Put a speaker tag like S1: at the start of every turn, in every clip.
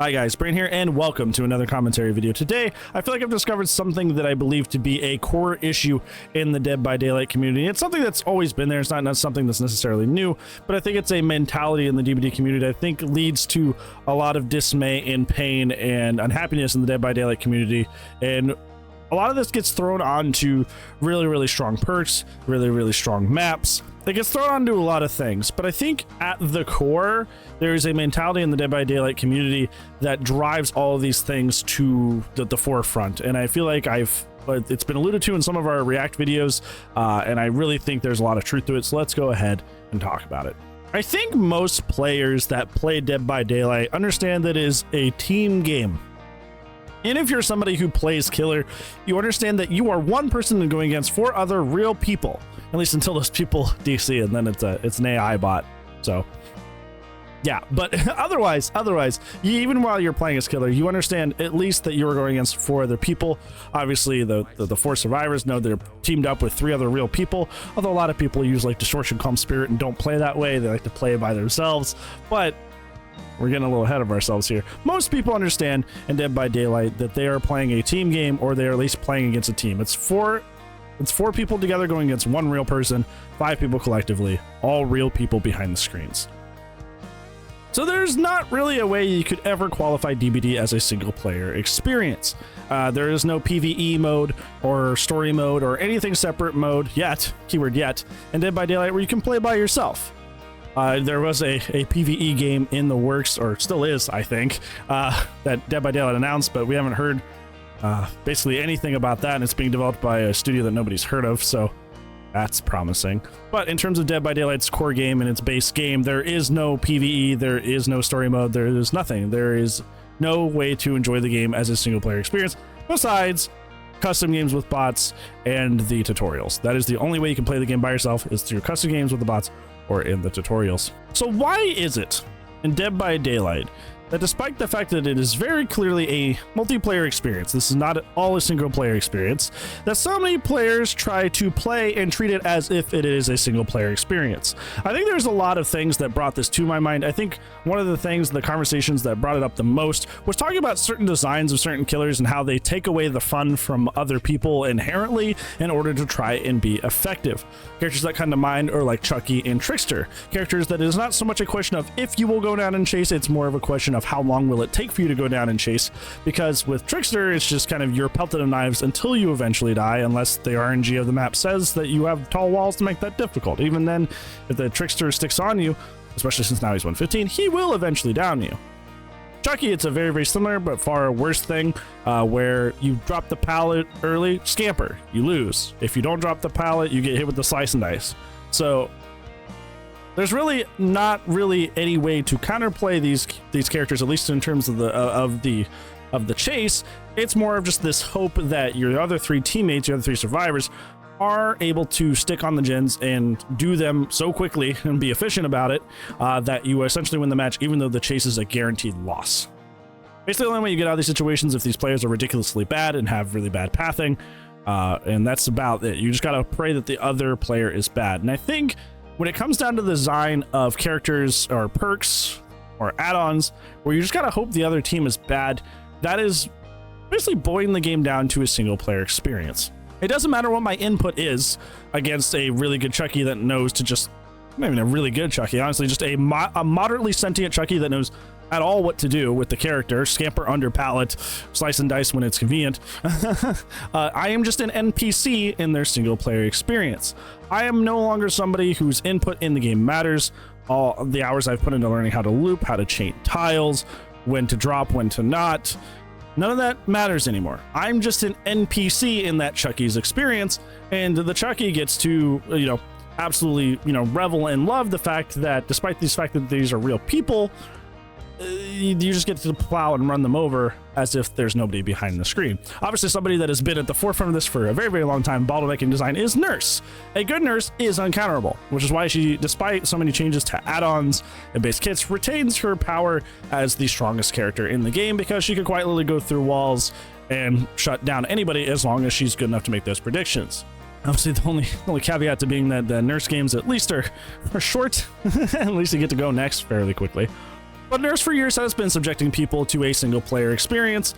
S1: Hi guys, Brain here, and welcome to another commentary video. Today, I feel like I've discovered something that I believe to be a core issue in the Dead by Daylight community. It's something that's always been there. It's not something that's necessarily new, but I think it's a mentality in the DBD community that I think leads to a lot of dismay and pain and unhappiness in the Dead by Daylight community. And a lot of this gets thrown onto really strong perks, really strong maps. It gets thrown onto a lot of things, but I think at the core, there is a mentality in the Dead by Daylight community that drives all of these things to the forefront. And I feel like it's been alluded to in some of our React videos, and I really think there's a lot of truth to it. So let's go ahead and talk about it. I think most players that play Dead by Daylight understand that it is a team game. And if you're somebody who plays Killer, you understand that you are one person going against 4 other real people, at least until those people DC, and then it's an AI bot. So yeah, but otherwise, even while you're playing as Killer, you understand at least that you are going against 4 other people. Obviously, the 4 survivors know they're teamed up with 3 other real people, although a lot of people use like Distortion, Calm Spirit, and don't play that way. They like to play by themselves, but we're getting a little ahead of ourselves here. Most people understand in Dead by Daylight that they are playing a team game, or they are at least playing against a team. It's four people together going against 1 real person, 5 people collectively, all real people behind the screens. So there's not really a way you could ever qualify DBD as a single player experience. There is no PvE mode or story mode or anything separate mode yet, keyword yet, in Dead by Daylight where you can play by yourself. There was a PvE game in the works, or still is, I think, that Dead by Daylight announced, but we haven't heard basically anything about that, and it's being developed by a studio that nobody's heard of, so that's promising. But in terms of Dead by Daylight's core game and its base game, there is no PvE, there is no story mode, there is nothing. There is no way to enjoy the game as a single player experience, besides custom games with bots and the tutorials. That is the only way you can play the game by yourself, is through custom games with the bots or in the tutorials. So why is it in Dead by Daylight that despite the fact that it is very clearly a multiplayer experience, this is not at all a single player experience, that so many players try to play and treat it as if it is a single player experience? I think there's a lot of things that brought this to my mind. I think one of the things, the conversations that brought it up the most was talking about certain designs of certain killers and how they take away the fun from other people inherently in order to try and be effective. Characters that come to mind are like Chucky and Trickster, characters that it is not so much a question of if you will go down and chase, it's more of a question of how long will it take for you to go down and chase, because with Trickster it's just kind of you're pelted of knives until you eventually die, unless the RNG of the map says that you have tall walls to make that difficult. Even then, if the Trickster sticks on you, especially since now he's 115, he will eventually down you. Chucky, it's a very similar but far worse thing, where you drop the pallet early, scamper, you lose. If you don't drop the pallet, you get hit with the slice and dice. So there's really not any way to counterplay these characters, at least in terms of the chase. It's more of just this hope that your other 3 teammates, your other 3 survivors, are able to stick on the gens and do them so quickly and be efficient about it that you essentially win the match, even though the chase is a guaranteed loss. Basically, the only way you get out of these situations if these players are ridiculously bad and have really bad pathing, and that's about it. You just gotta pray that the other player is bad. And I think when it comes down to the design of characters or perks or add-ons, where you just gotta hope the other team is bad, that is basically boiling the game down to a single player experience. It doesn't matter what my input is against a really good Chucky that knows to just, not even a really good Chucky, honestly, just a moderately sentient Chucky that knows at all what to do with the character, scamper under pallet, slice and dice when it's convenient. I am just an NPC in their single player experience. I am no longer somebody whose input in the game matters. All the hours I've put into learning how to loop, how to chain tiles, when to drop, when to not, none of that matters anymore. I'm just an NPC in that Chucky's experience, and the Chucky gets to, absolutely, revel and love the fact that despite the fact that these are real people, you just get to plow and run them over as if there's nobody behind the screen. Obviously, somebody that has been at the forefront of this for a very long time, bottlenecking design, is Nurse. A good Nurse is uncounterable, which is why she, despite so many changes to add-ons and base kits, retains her power as the strongest character in the game, because she can quite literally go through walls and shut down anybody as long as she's good enough to make those predictions. Obviously, the only caveat to being that the Nurse games at least are short. At least you get to go next fairly quickly. But Nurse for years has been subjecting people to a single player experience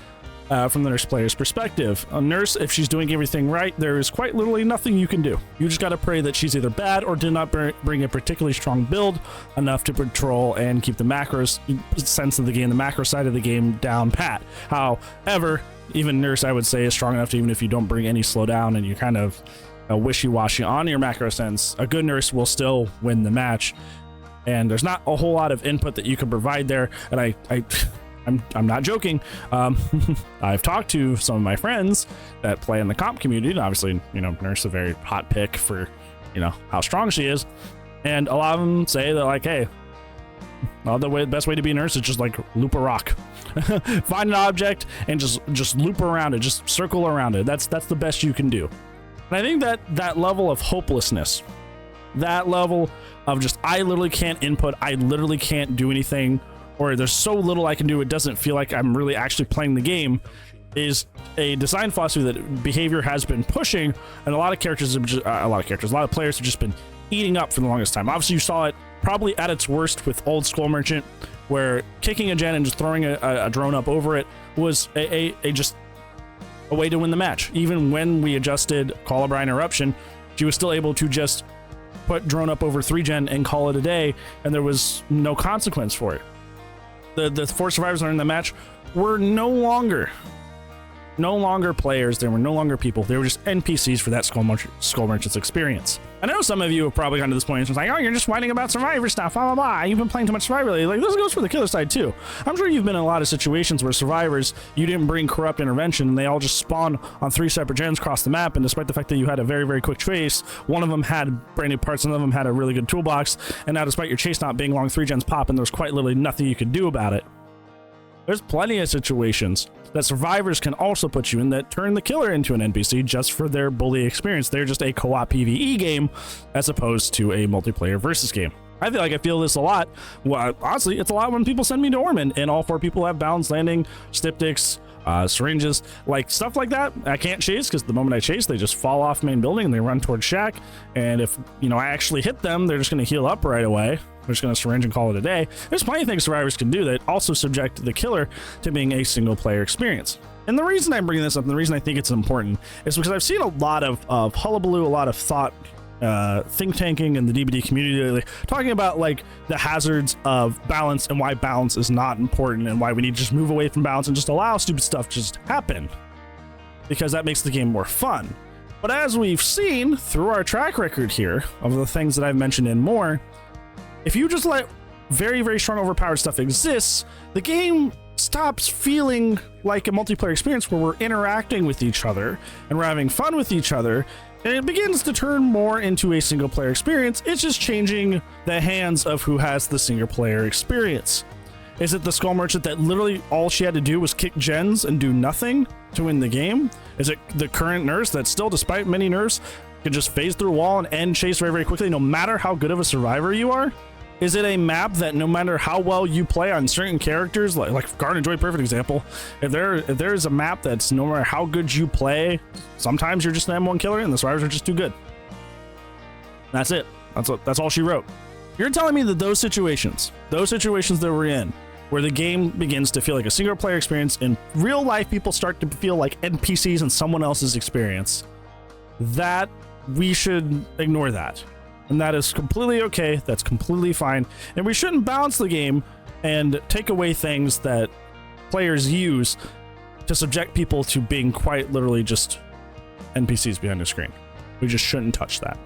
S1: from the Nurse player's perspective. A Nurse, if she's doing everything right, there is quite literally nothing you can do. You just got to pray that she's either bad or did not bring a particularly strong build enough to patrol and keep the macros sense of the game, the macro side of the game down pat. However, even Nurse, I would say, is strong enough to, even if you don't bring any slowdown and you kind of wishy-washy on your macro sense, a good Nurse will still win the match. And there's not a whole lot of input that you can provide there. And I'm not joking. I've talked to some of my friends that play in the comp community, and obviously, Nurse is a very hot pick for, how strong she is. And a lot of them say that, like, hey, the best way to be a Nurse is just like loop a rock. Find an object and just loop around it, just circle around it. That's the best you can do. And I think that level of hopelessness, that level of just, I literally can't input, I literally can't do anything, or there's so little I can do, it doesn't feel like I'm really actually playing the game, is a design philosophy that behavior has been pushing, and a lot of players have just been eating up for the longest time. Obviously, you saw it probably at its worst with old Skull Merchant, where kicking a gen and just throwing a drone up over it was a way to win the match. Even when we adjusted Columbine Eruption, she was still able to just put drone up over 3-gen and call it a day, and there was no consequence for it. The 4 survivors that are in the match were no longer players. They were no longer people. They were just NPCs for that Skull Merchant's experience. I know some of you have probably gotten to this point and it's like, oh, you're just whining about Survivor stuff, blah, blah, blah. You've been playing too much Survivor lately. Like, this goes for the killer side too. I'm sure you've been in a lot of situations where survivors, you didn't bring corrupt intervention and they all just spawn on 3 separate gens across the map, and despite the fact that you had a very, very quick chase, one of them had brand new parts, and one of them had a really good toolbox, and now despite your chase not being long, 3 gens pop, and there's quite literally nothing you could do about it. There's plenty of situations that survivors can also put you in that turn the killer into an NPC just for their bully experience. They're just a co-op PvE game as opposed to a multiplayer versus game. I feel this a lot. Well, honestly, it's a lot when people send me to Ormond and all 4 people have balanced landing, styptics, syringes, like stuff like that. I can't chase because the moment I chase, they just fall off main building and they run towards shack. And if, I actually hit them, they're just going to heal up right away. They're just going to syringe and call it a day. There's plenty of things survivors can do that also subject the killer to being a single player experience. And the reason I'm bringing this up and the reason I think it's important is because I've seen a lot of hullabaloo, a lot of thought think tanking in the DBD community lately, talking about like the hazards of balance and why balance is not important and why we need to just move away from balance and just allow stupid stuff to just happen, because that makes the game more fun. But as we've seen through our track record here of the things that I've mentioned and more, if you just let very, very strong overpowered stuff exists, the game stops feeling like a multiplayer experience where we're interacting with each other and we're having fun with each other, and it begins to turn more into a single player experience. It's just changing the hands of who has the single player experience. Is it the Skull Merchant that literally all she had to do was kick gens and do nothing to win the game? Is it the current Nurse that still, despite many nerfs, can just phase through a wall and end chase very, very quickly no matter how good of a survivor you are? Is it a map that no matter how well you play on certain characters, like Garden Joy, perfect example, if there's a map that's no matter how good you play, sometimes you're just an M1 killer and the survivors are just too good. That's it. That's all she wrote. You're telling me that those situations that we're in, where the game begins to feel like a single player experience and real life people start to feel like NPCs in someone else's experience, that we should ignore that. And that is completely okay. That's completely fine. And we shouldn't balance the game and take away things that players use to subject people to being quite literally just NPCs behind the screen. We just shouldn't touch that.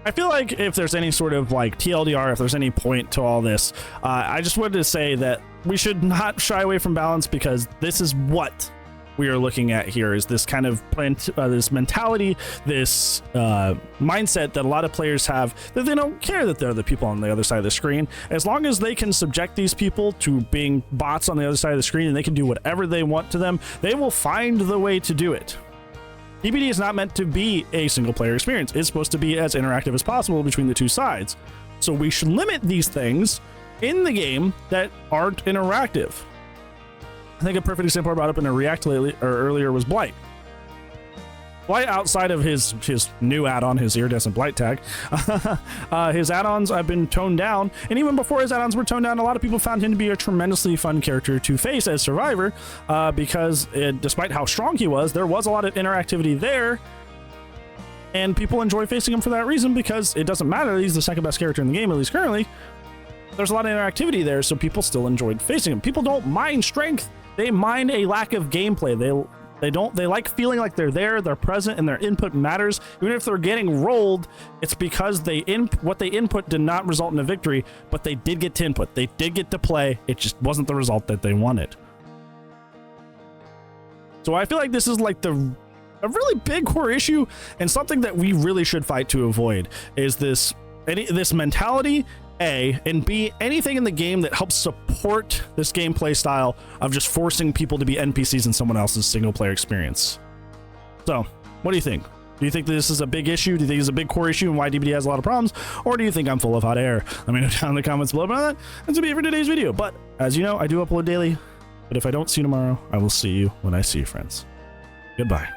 S1: I feel like if there's any sort of like TLDR, if there's any point to all this, I just wanted to say that we should not shy away from balance, because this is what we are looking at here, is this kind of this mentality, this mindset that a lot of players have, that they don't care that they're the people on the other side of the screen. As long as they can subject these people to being bots on the other side of the screen and they can do whatever they want to them, they will find the way to do it. DBD is not meant to be a single player experience. It's supposed to be as interactive as possible between the two sides. So we should limit these things in the game that aren't interactive. I think a perfect example I brought up in a React earlier was Blight. Blight, outside of his new add-on, his iridescent blight tag, his add-ons have been toned down, and even before his add-ons were toned down, a lot of people found him to be a tremendously fun character to face as Survivor, because despite how strong he was, there was a lot of interactivity there, and people enjoy facing him for that reason, because it doesn't matter, he's the second best character in the game, at least currently. There's a lot of interactivity there, so people still enjoyed facing him. People don't mind strength, they mind a lack of gameplay. They like feeling like they're there, they're present, and their input matters. Even if they're getting rolled, it's because what they input did not result in a victory, but they did get to input. They did get to play. It just wasn't the result that they wanted. So I feel like this is like a really big core issue, and something that we really should fight to avoid is this mentality, A, and B, anything in the game that helps support this gameplay style of just forcing people to be NPCs in someone else's single player experience. So, what do you think? Do you think this is a big issue? Do you think it's a big core issue and why DBD has a lot of problems? Or do you think I'm full of hot air? Let me know down in the comments below about that. That's gonna be it for today's video. But as you know, I do upload daily. But if I don't see you tomorrow, I will see you when I see you, friends. Goodbye.